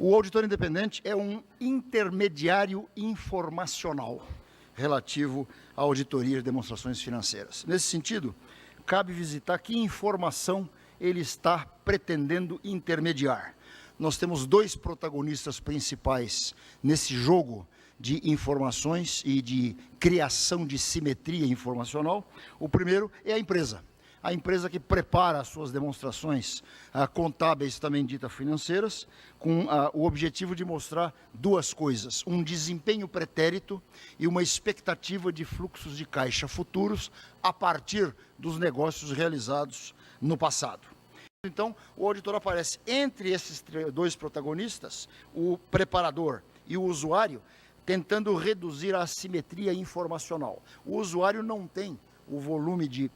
O auditor independente é um intermediário informacional relativo à auditoria de demonstrações financeiras. Nesse sentido, cabe visitar que informação ele está pretendendo intermediar. Nós temos dois protagonistas principais nesse jogo de informações e de criação de simetria informacional. O primeiro é a empresa que prepara as suas demonstrações contábeis, também ditas financeiras, com o objetivo de mostrar duas coisas: um desempenho pretérito e uma expectativa de fluxos de caixa futuros a partir dos negócios realizados no passado. Então, o auditor aparece entre esses dois protagonistas, o preparador e o usuário, tentando reduzir a assimetria informacional. O usuário não tem o volume de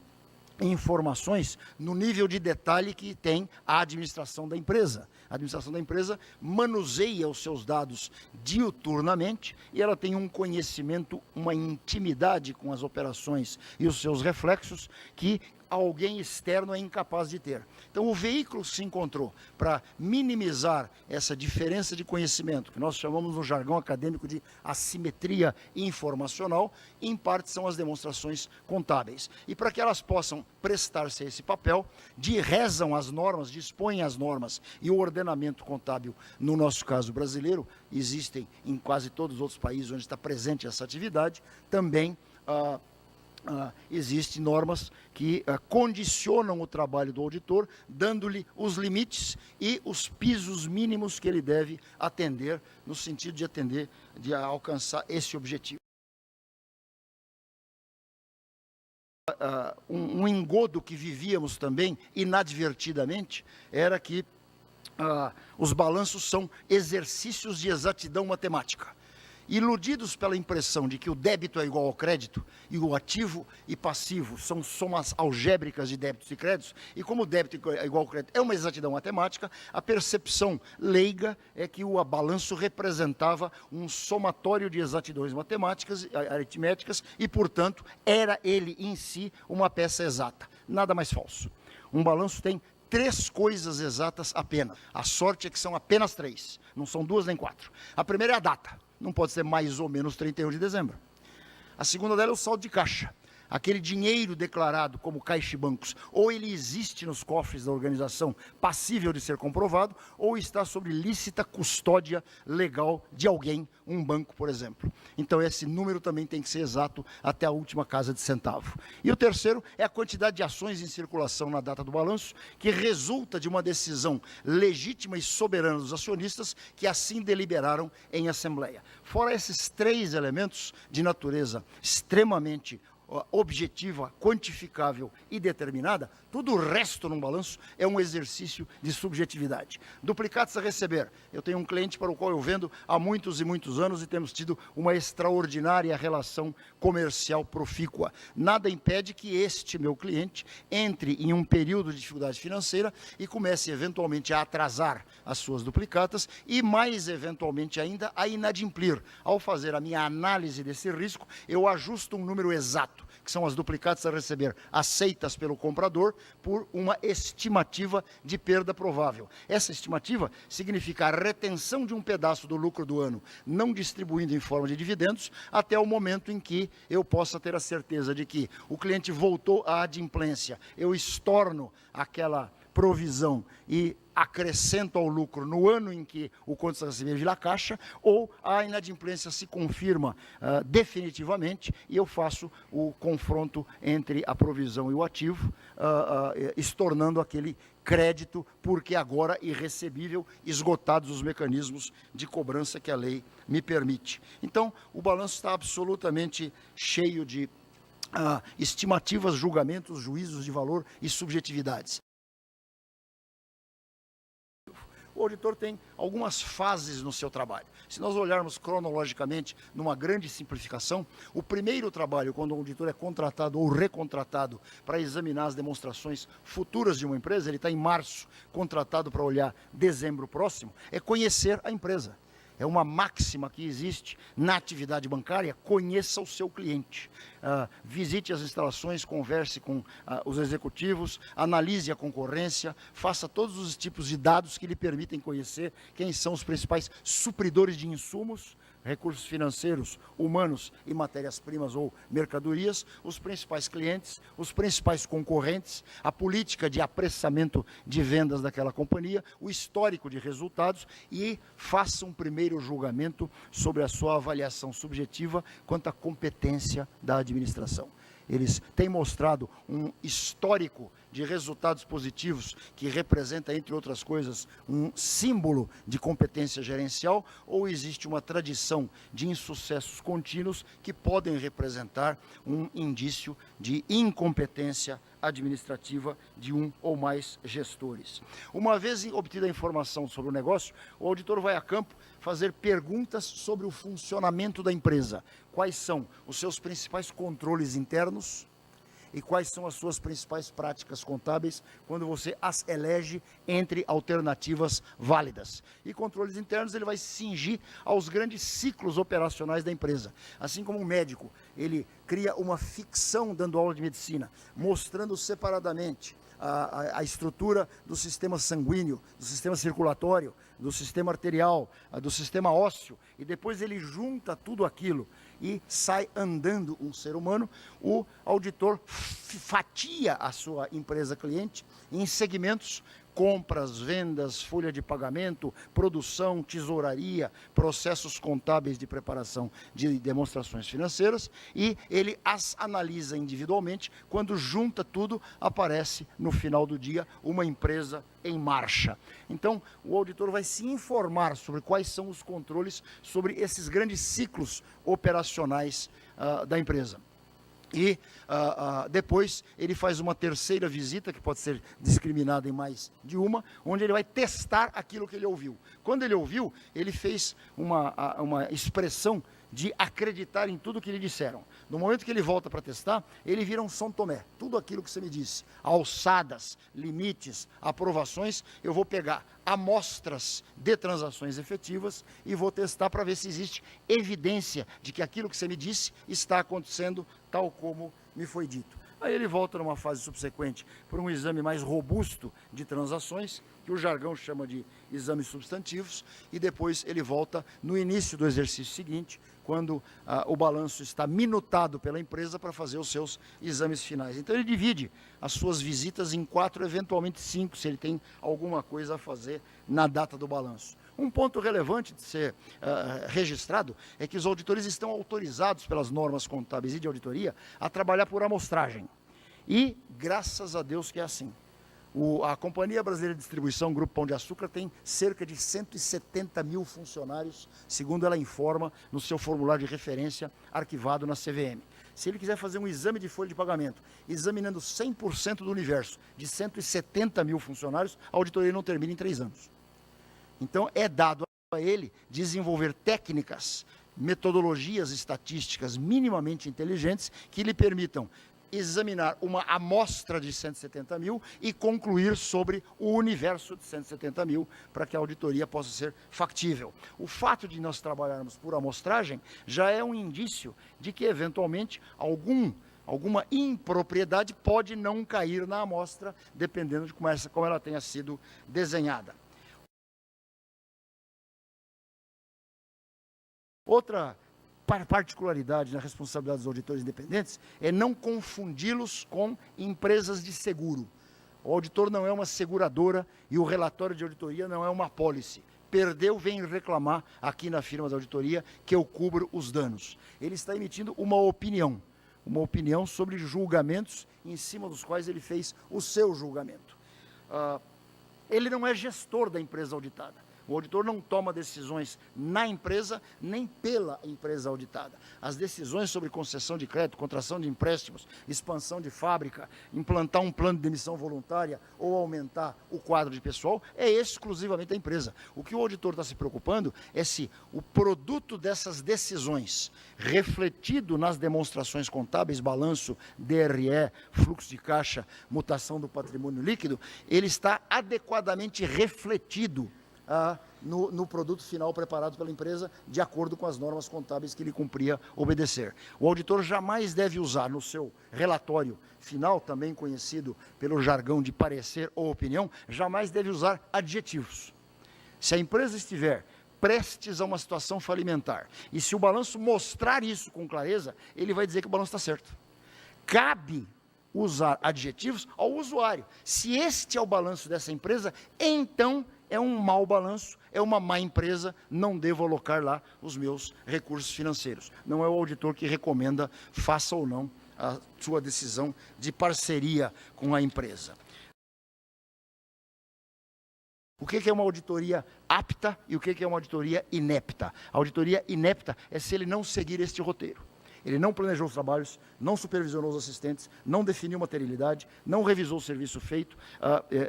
informações no nível de detalhe que tem a administração da empresa. A administração da empresa manuseia os seus dados diuturnamente e ela tem um conhecimento, uma intimidade com as operações e os seus reflexos que alguém externo é incapaz de ter. Então, o veículo se encontrou para minimizar essa diferença de conhecimento, que nós chamamos no jargão acadêmico de assimetria informacional, em parte são as demonstrações contábeis. E para que elas possam prestar-se a esse papel, rezam as normas, dispõem as normas e o ordenamento contábil, no nosso caso brasileiro, existem em quase todos os outros países onde está presente essa atividade, também existem normas que condicionam o trabalho do auditor, dando-lhe os limites e os pisos mínimos que ele deve atender, no sentido de alcançar esse objetivo. Um engodo que vivíamos também, inadvertidamente, era que os balanços são exercícios de exatidão matemática. Iludidos pela impressão de que o débito é igual ao crédito e o ativo e passivo são somas algébricas de débitos e créditos, e como o débito é igual ao crédito é uma exatidão matemática, a percepção leiga é que o balanço representava um somatório de exatidões matemáticas, aritméticas, e, portanto, era ele em si uma peça exata. Nada mais falso. Um balanço tem três coisas exatas apenas. A sorte é que são apenas três, não são duas nem quatro. A primeira é a data. Não pode ser mais ou menos 31 de dezembro. A segunda dela é o saldo de caixa. Aquele dinheiro declarado como caixa e bancos, ou ele existe nos cofres da organização, passível de ser comprovado, ou está sob lícita custódia legal de alguém, um banco, por exemplo. Então, esse número também tem que ser exato até a última casa de centavo. E o terceiro é a quantidade de ações em circulação na data do balanço, que resulta de uma decisão legítima e soberana dos acionistas, que assim deliberaram em assembleia. Fora esses três elementos de natureza extremamente objetiva, quantificável e determinada, tudo o resto num balanço é um exercício de subjetividade. Duplicados a receber. Eu tenho um cliente para o qual eu vendo há muitos e muitos anos e temos tido uma extraordinária relação comercial profícua. Nada impede que este meu cliente entre em um período de dificuldade financeira e comece eventualmente a atrasar as suas duplicatas e mais eventualmente ainda a inadimplir. Ao fazer a minha análise desse risco, eu ajusto um número exato, que são as duplicatas a receber aceitas pelo comprador por uma estimativa de perda provável. Essa estimativa significa a retenção de um pedaço do lucro do ano, não distribuindo em forma de dividendos, até o momento em que eu possa ter a certeza de que o cliente voltou à adimplência, eu estorno aquela provisão e acrescento ao lucro no ano em que o contas a receber vira caixa, ou a inadimplência se confirma definitivamente e eu faço o confronto entre a provisão e o ativo, estornando aquele crédito, porque agora irrecebível, esgotados os mecanismos de cobrança que a lei me permite. Então, o balanço está absolutamente cheio de estimativas, julgamentos, juízos de valor e subjetividades. O auditor tem algumas fases no seu trabalho. Se nós olharmos cronologicamente, numa grande simplificação, o primeiro trabalho, quando o auditor é contratado ou recontratado para examinar as demonstrações futuras de uma empresa, ele está em março, contratado para olhar dezembro próximo, é conhecer a empresa. é uma máxima que existe na atividade bancária: conheça o seu cliente. Visite as instalações, converse com os executivos, analise a concorrência, faça todos os tipos de dados que lhe permitem conhecer quem são os principais supridores de insumos, recursos financeiros, humanos e matérias-primas ou mercadorias, os principais clientes, os principais concorrentes, a política de apressamento de vendas daquela companhia, o histórico de resultados, e faça um primeiro julgamento sobre a sua avaliação subjetiva quanto à competência da administração. Eles têm mostrado um histórico de resultados positivos que representa, entre outras coisas, um símbolo de competência gerencial, ou existe uma tradição de insucessos contínuos que podem representar um indício de incompetência administrativa de um ou mais gestores. Uma vez obtida a informação sobre o negócio, o auditor vai a campo fazer perguntas sobre o funcionamento da empresa. Quais são os seus principais controles internos e quais são as suas principais práticas contábeis quando você as elege entre alternativas válidas. E controles internos, ele vai se cingir aos grandes ciclos operacionais da empresa. Assim como um médico, ele cria uma ficção dando aula de medicina, mostrando separadamente a estrutura do sistema sanguíneo, do sistema circulatório, do sistema arterial, do sistema ósseo, e depois ele junta tudo aquilo e sai andando um ser humano. O auditor fatia a sua empresa cliente em segmentos: compras, vendas, folha de pagamento, produção, tesouraria, processos contábeis de preparação de demonstrações financeiras, e ele as analisa individualmente. Quando junta tudo, aparece no final do dia uma empresa em marcha. Então, o auditor vai se informar sobre quais são os controles sobre esses grandes ciclos operacionais da empresa. E depois ele faz uma terceira visita, que pode ser discriminada em mais de uma, onde ele vai testar aquilo que ele ouviu. Quando ele ouviu, ele fez uma expressão de acreditar em tudo que lhe disseram. No momento que ele volta para testar, ele vira um São Tomé. Tudo aquilo que você me disse, alçadas, limites, aprovações, eu vou pegar amostras de transações efetivas e vou testar para ver se existe evidência de que aquilo que você me disse está acontecendo tal como me foi dito. Aí ele volta numa fase subsequente para um exame mais robusto de transações, que o jargão chama de exames substantivos, e depois ele volta no início do exercício seguinte, quando o balanço está minutado pela empresa, para fazer os seus exames finais. Então ele divide as suas visitas em 4, eventualmente 5, se ele tem alguma coisa a fazer na data do balanço. Um ponto relevante de ser registrado é que os auditores estão autorizados pelas normas contábeis e de auditoria a trabalhar por amostragem. E graças a Deus que é assim. A Companhia Brasileira de Distribuição, Grupo Pão de Açúcar, tem cerca de 170 mil funcionários, segundo ela informa no seu formulário de referência arquivado na CVM. Se ele quiser fazer um exame de folha de pagamento, examinando 100% do universo de 170 mil funcionários, a auditoria não termina em 3 anos. Então, é dado a ele desenvolver técnicas, metodologias estatísticas minimamente inteligentes que lhe permitam examinar uma amostra de 170 mil e concluir sobre o universo de 170 mil, para que a auditoria possa ser factível. O fato de nós trabalharmos por amostragem já é um indício de que, eventualmente, alguma impropriedade pode não cair na amostra, dependendo de como ela tenha sido desenhada. Outra particularidade na responsabilidade dos auditores independentes é não confundi-los com empresas de seguro. O auditor não é uma seguradora e o relatório de auditoria não é uma apólice. Perdeu, vem reclamar aqui na firma da auditoria que eu cubro os danos. Ele está emitindo uma opinião sobre julgamentos em cima dos quais ele fez o seu julgamento. Ele não é gestor da empresa auditada. O auditor não toma decisões na empresa, nem pela empresa auditada. As decisões sobre concessão de crédito, contração de empréstimos, expansão de fábrica, implantar um plano de demissão voluntária ou aumentar o quadro de pessoal, é exclusivamente da empresa. O que o auditor está se preocupando é se o produto dessas decisões, refletido nas demonstrações contábeis, balanço, DRE, fluxo de caixa, mutação do patrimônio líquido, ele está adequadamente refletido no produto final preparado pela empresa, de acordo com as normas contábeis que ele cumpria obedecer. O auditor jamais deve usar no seu relatório final, também conhecido pelo jargão de parecer ou opinião, jamais deve usar adjetivos. Se a empresa estiver prestes a uma situação falimentar, e se o balanço mostrar isso com clareza, ele vai dizer que o balanço está certo. Cabe usar adjetivos ao usuário. Se este é o balanço dessa empresa, então é um mau balanço, é uma má empresa, não devo alocar lá os meus recursos financeiros. Não é o auditor que recomenda, faça ou não a sua decisão de parceria com a empresa. O que é uma auditoria apta e o que é uma auditoria inepta? A auditoria inepta é se ele não seguir este roteiro. Ele não planejou os trabalhos, não supervisionou os assistentes, não definiu materialidade, não revisou o serviço feito,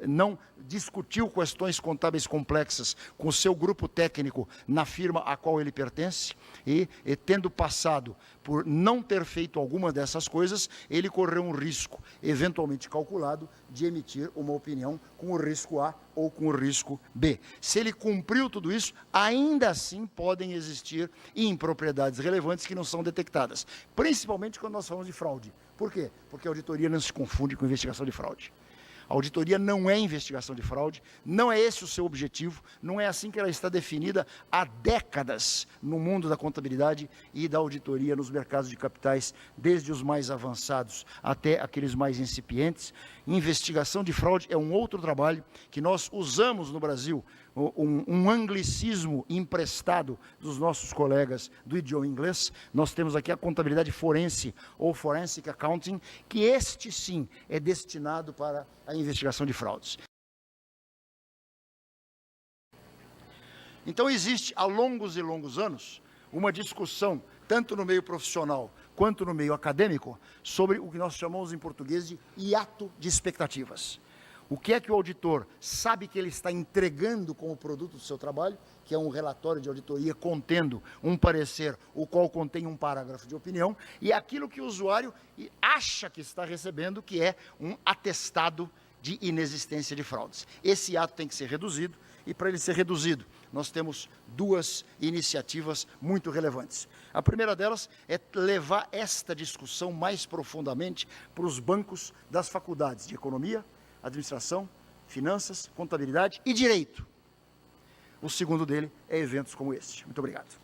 não discutiu questões contábeis complexas com o seu grupo técnico na firma a qual ele pertence e tendo passado por não ter feito alguma dessas coisas, ele correu um risco, eventualmente calculado, de emitir uma opinião com o risco A ou com o risco B. Se ele cumpriu tudo isso, ainda assim podem existir impropriedades relevantes que não são detectadas, principalmente quando nós falamos de fraude. Por quê? Porque a auditoria não se confunde com investigação de fraude. A auditoria não é investigação de fraude, não é esse o seu objetivo, não é assim que ela está definida há décadas no mundo da contabilidade e da auditoria nos mercados de capitais, desde os mais avançados até aqueles mais incipientes. Investigação de fraude é um outro trabalho que nós usamos no Brasil, um anglicismo emprestado dos nossos colegas do idioma inglês. Nós temos aqui a contabilidade forense ou forensic accounting, que este sim é destinado para a investigação de fraudes. Então existe há longos e longos anos uma discussão, tanto no meio profissional quanto no meio acadêmico, sobre o que nós chamamos em português de hiato de expectativas. O que é que o auditor sabe que ele está entregando como produto do seu trabalho, que é um relatório de auditoria contendo um parecer, o qual contém um parágrafo de opinião, e aquilo que o usuário acha que está recebendo, que é um atestado de inexistência de fraudes. Esse ato tem que ser reduzido, e para ele ser reduzido, nós temos duas iniciativas muito relevantes. A primeira delas é levar esta discussão mais profundamente para os bancos das faculdades de economia, administração, finanças, contabilidade e direito. O segundo dele é eventos como este. Muito obrigado.